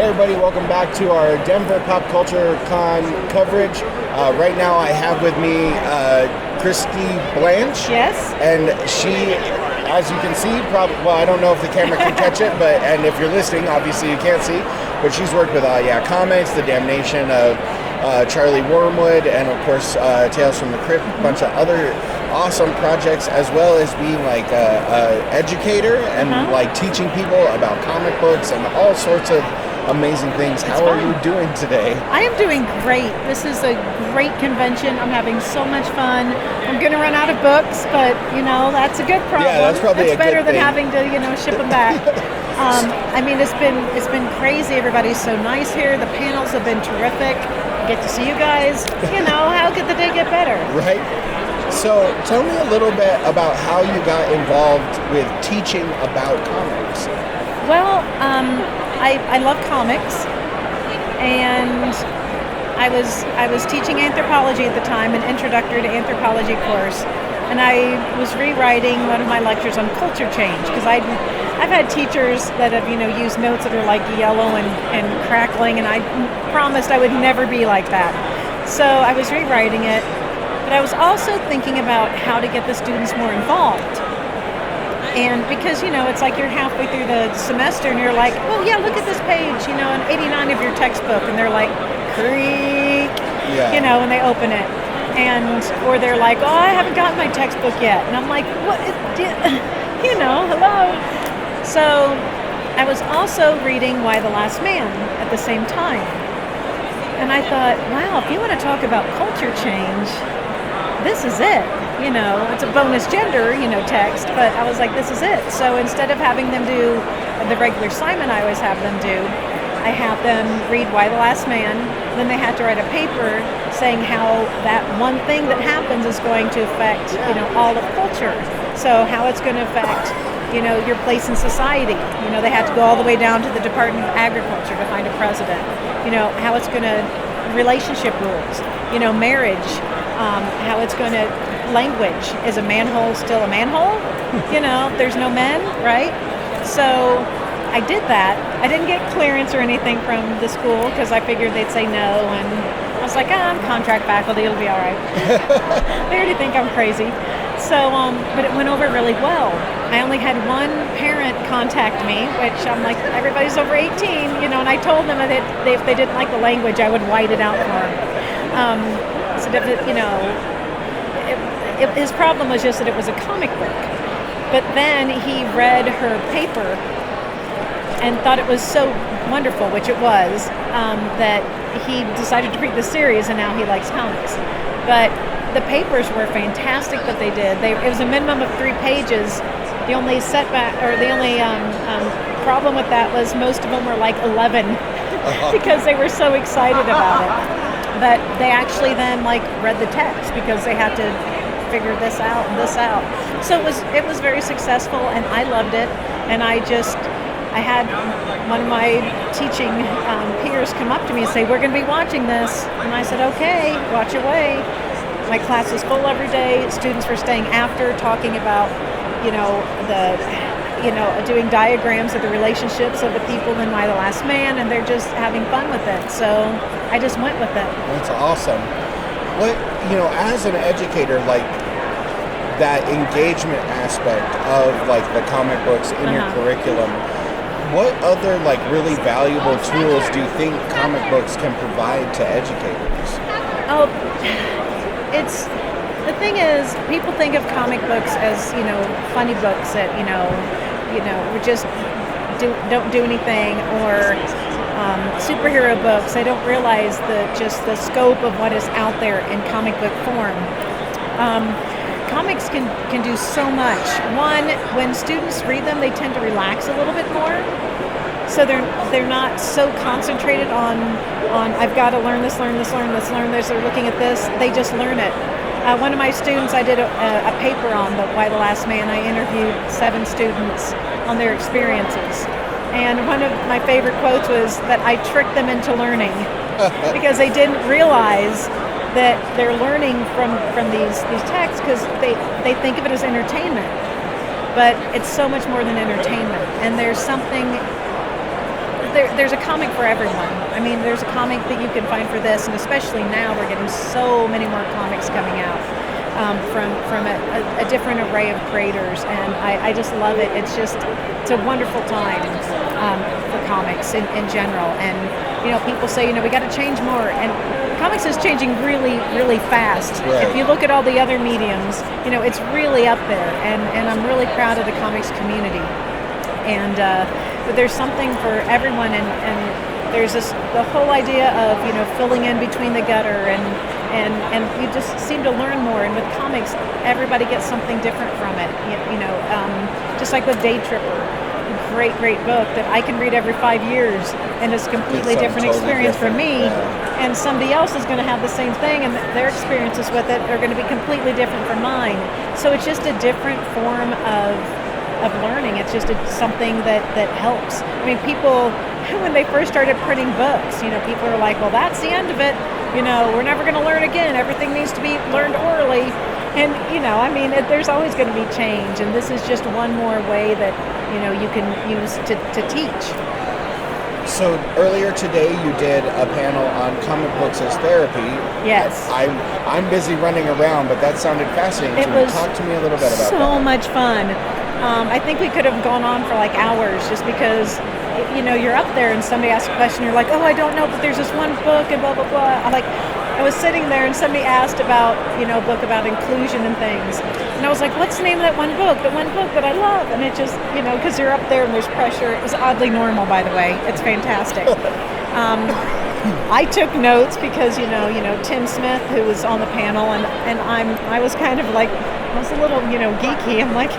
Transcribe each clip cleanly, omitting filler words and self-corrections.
Hey everybody, welcome back to our Denver Pop Culture Con coverage. Right now I have with me Christy Blanch. Yes. And she, as you can see, well, I don't know if the camera can catch it, and if you're listening, obviously you can't see, but she's worked with comics, The Damnation of Charlie Wormwood, and of course Tales from the Crypt, a bunch of other awesome projects, as well as being like a educator and like teaching people about comic books and all sorts of amazing things. How are you doing today? I am doing great. This is a great convention. I'm having so much fun. I'm going to run out of books, but that's a good problem. Yeah, that's probably it's better than thing. having to ship them back. I mean, it's been crazy. Everybody's so nice here. The panels have been terrific. I get to see you guys. How could the day get better? Right. So tell me a little bit about how you got involved with teaching about comics. Well, I love comics, and I was teaching anthropology at the time, an introductory to anthropology course, and I was rewriting one of my lectures on culture change, because I've had teachers that have used notes that are like yellow and crackling, and I promised I would never be like that. So I was rewriting it. But I was also thinking about how to get the students more involved. And because, it's like you're halfway through the semester and you're like, oh yeah, look at this page, in 89 of your textbook. And they're like, creak, when they open it. Or they're like, oh, I haven't gotten my textbook yet. And I'm like, what, hello. So I was also reading Why the Last Man at the same time. And I thought, wow, if you want to talk about culture change, this is it. It's a bonus gender, text, but I was like, this is it. So instead of having them do the regular assignment I always have them do, I have them read Why the Last Man. Then they had to write a paper saying how that one thing that happens is going to affect, all of culture. So how it's going to affect, your place in society. They had to go all the way down to the Department of Agriculture to find a president. How it's going to, relationship rules, marriage, how it's going to, language. Is a manhole still a manhole? There's no men, right? So I did that. I didn't get clearance or anything from the school because I figured they'd say no, and I was like, I'm contract faculty, it'll be all right. They already think I'm crazy. So, but it went over really well. I only had one parent contact me, which I'm like, everybody's over 18, and I told them that if they didn't like the language, I would white it out for them. So that, his problem was just that it was a comic book. But then he read her paper and thought it was so wonderful, which it was, that he decided to read the series, and now he likes comics. But the papers were fantastic that they did. It was a minimum of 3 pages. The only setback, or the only problem with that was most of them were like 11 because they were so excited about it. But they actually then read the text because they had to figure this out and this out. So it was very successful, and I loved it. And I had one of my teaching peers come up to me and say, we're going to be watching this. And I said, okay, watch away. My class was full every day. Students were staying after, talking about, doing diagrams of the relationships of the people in Why the Last Man, and they're just having fun with it. So I just went with it. That's awesome. What, as an educator, that engagement aspect of the comic books in your curriculum, what other really valuable tools do you think comic books can provide to educators? Oh, the thing is, people think of comic books as funny books that we just don't do anything, or superhero books. They don't realize the scope of what is out there in comic book form. Comics can do so much. One, when students read them, they tend to relax a little bit more. So they're not so concentrated on I've got to learn this. They're looking at this. They just learn it. One of my students, I did a paper on Why the Last Man. I interviewed 7 students on their experiences. And one of my favorite quotes was that I tricked them into learning because they didn't realize that they're learning from these texts because they think of it as entertainment. But it's so much more than entertainment. And there's something there's a comic for everyone. I mean, there's a comic that you can find for this, and especially now we're getting so many more comics coming out from a different array of creators, and I just love it. It's a wonderful time for comics in general. And people say we got to change more, and comics is changing really, really fast. Right. If you look at all the other mediums, it's really up there, and I'm really proud of the comics community. And but there's something for everyone, and there's the whole idea of filling in between the gutter, and you just seem to learn more. And with comics, everybody gets something different from it. Just like with Day Tripper, great book that I can read every 5 years, and it's a completely different experience for me. Yeah. And somebody else is going to have the same thing, and their experiences with it are going to be completely different from mine. So it's just a different form of learning. It's just something that helps. I mean, people, when they first started printing books, people are like, well, that's the end of it. We're never going to learn again. Everything needs to be learned orally. And, there's always going to be change. And this is just one more way that, you can use to teach. So earlier today you did a panel on comic books as therapy. Yes. I'm busy running around, but that sounded fascinating to me. Talk to me a little bit about that. So much fun. I think we could have gone on for like hours, just because you're up there and somebody asks a question, you're like, oh, I don't know, but there's this one book and blah blah blah. I was sitting there and somebody asked about a book about inclusion and things, and I was like, what's the name of that one book that I love? And it just because you're up there and there's pressure. It was oddly normal, by the way. It's fantastic. I took notes because Tim Smith, who was on the panel, and I was kind of like, I was a little geeky. I'm like,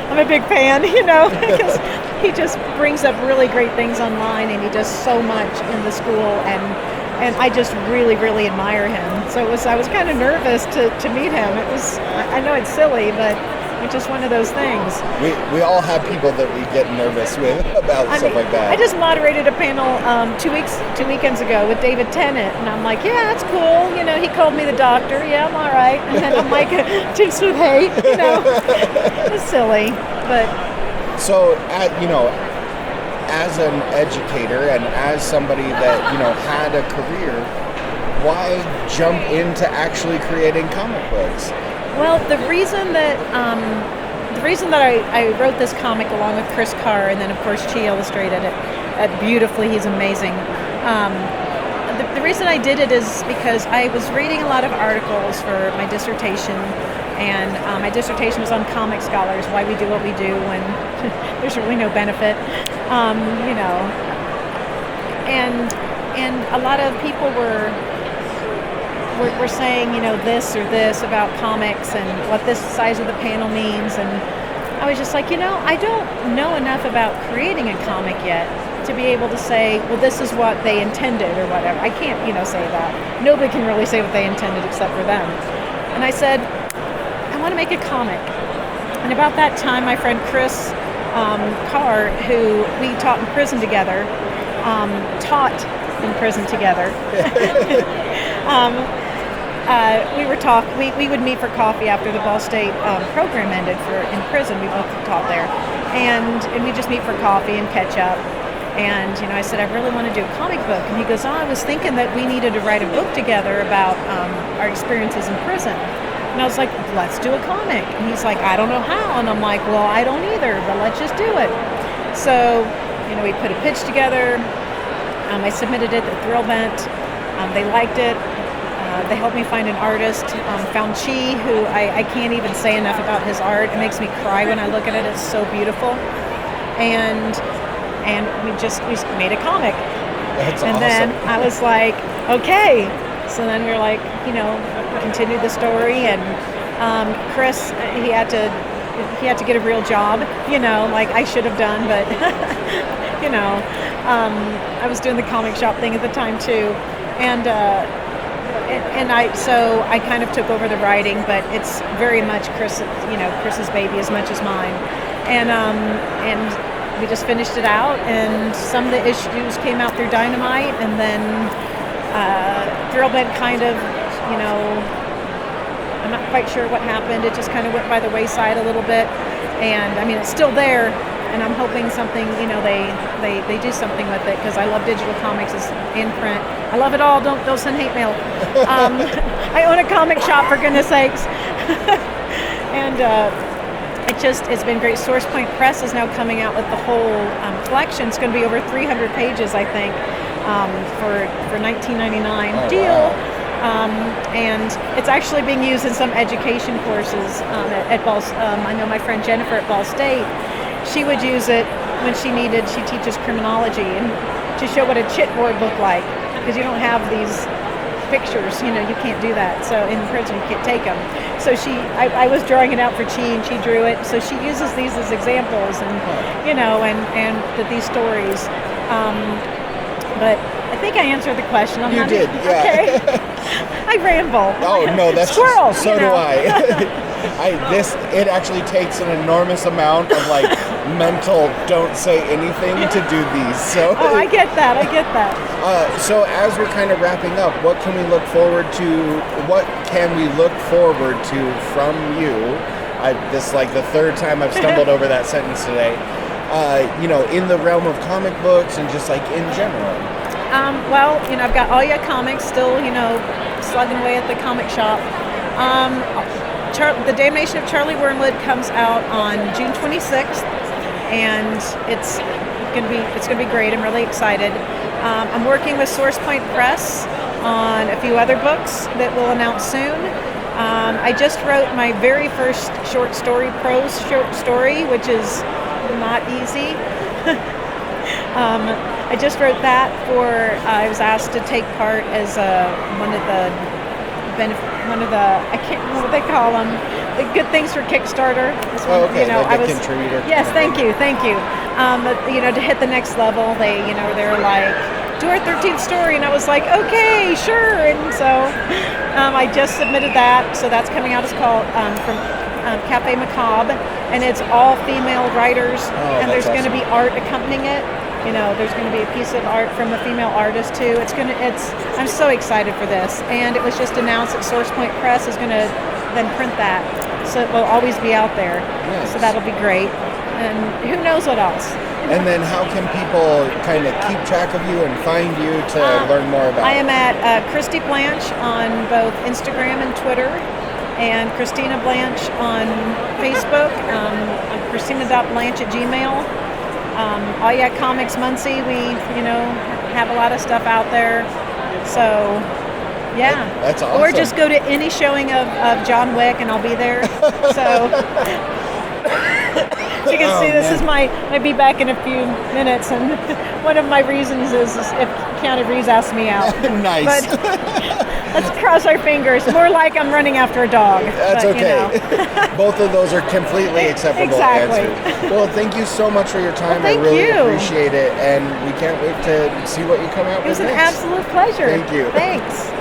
I'm a big fan, because he just brings up really great things online, and he does so much in the school, and I just really, really admire him. So I was kind of nervous to meet him. I know it's silly, but it's just one of those things. We all have people that we get nervous with about stuff like that. I just moderated a panel 2 weekends ago with David Tennant, and I'm like, yeah, that's cool. He called me the doctor. Yeah, I'm all right. And then I'm like, Tim Smith, hey, it's silly, but. So, as an educator and as somebody that had a career, why jump into actually creating comic books? Well, the reason that I wrote this comic along with Chris Carr, and then of course she illustrated it beautifully. He's amazing. The reason I did it is because I was reading a lot of articles for my dissertation, and my dissertation was on comic scholars, why we do what we do when there's really no benefit, and a lot of people were saying, this or this about comics and what this size of the panel means. And I was just like, I don't know enough about creating a comic yet to be able to say, well, this is what they intended or whatever. I can't, say that. Nobody can really say what they intended except for them. And I said, I want to make a comic. And about that time, my friend Chris Carr, who we taught in prison together, we would meet for coffee after the Ball State program ended in prison. We both taught there, and we just meet for coffee and catch up. And I said, I really want to do a comic book. And he goes, oh, I was thinking that we needed to write a book together about our experiences in prison. And I was like, let's do a comic. And he's like, I don't know how. And I'm like, well, I don't either, but let's just do it. So we put a pitch together. I submitted it at Thrill Vent. They liked it. They helped me find an artist, found Chi, who I can't even say enough about his art. It makes me cry when I look at it. It's so beautiful. And we made a comic. That's and awesome. Then I was like, okay. So then we were like, continued the story. And Chris, he had to get a real job, like I should have done, but I was doing the comic shop thing at the time too, and I kind of took over the writing, but it's very much Chris's baby as much as mine, and we just finished it out, and some of the issues came out through Dynamite, and then Thrillbent kind of, I'm not quite sure what happened. It just kind of went by the wayside a little bit, and I mean it's still there, and I'm hoping something, they do something with it, because I love digital comics in print. I love it all. Don't send hate mail. I own a comic shop, for goodness sakes. And it's been great. Source Point Press is now coming out with the whole collection. It's going to be over 300 pages, I think, for $19.99 deal. Wow. And it's actually being used in some education courses at Ball. I know my friend Jennifer at Ball State. She would use it when she teaches criminology, and to show what a chit board looked like, because you don't have these pictures, you can't do that. So in prison you can't take them. So I was drawing it out for Chi, and she drew it. So she uses these as examples, and these stories. But I think I answered the question. You did, yeah. Okay. I ramble. Oh no, that's squirrel. So do I. It actually takes an enormous amount of mental don't say anything to do these. So I get that. So as we're kind of wrapping up, what can we look forward to? What can we look forward to from you? This is the third time I've stumbled over that sentence today. In the realm of comic books and just in general. I've got All Ya Comics still, slugging away at the comic shop. The Damnation of Charlie Wormwood comes out on June 26th, and it's gonna be great. I'm really excited. I'm working with Source Point Press on a few other books that we'll announce soon. I just wrote my very first short story, prose short story, which is not easy. I just wrote that I was asked to take part as one of the I can't remember what they call them, the good things for Kickstarter. Okay. I was contributor. Yes, thank you. To hit the next level, they're like, do our 13th story, and I was like, okay, sure. And so I just submitted that, so that's coming out. It's called from Cafe Macabre, and it's all female writers, and there's going to be art accompanying it. There's going to be a piece of art from a female artist too. I'm so excited for this, and it was just announced that Source Point Press is going to then print that, so it will always be out there. Nice. So that'll be great, and who knows what else. And then how can people kind of keep track of you and find you to learn more about I am at Christy Blanch on both Instagram and Twitter, and Christina Blanch on Facebook. I'm Christina.Blanch@gmail. All Ya Comics Muncie, we have a lot of stuff out there. So yeah, that's awesome. Or just go to any showing of John Wick, and I'll be there. So as you can see, this is my be back in a few minutes, and one of my reasons is if Keanu Reeves asks me out. Nice. But let's cross our fingers. More like I'm running after a dog. That's okay. Both of those are completely acceptable answers. Well, thank you so much for your time. Well, I really you. appreciate it, and we can't wait to see what you come out with next. It was an absolute pleasure. Thank you. Thanks.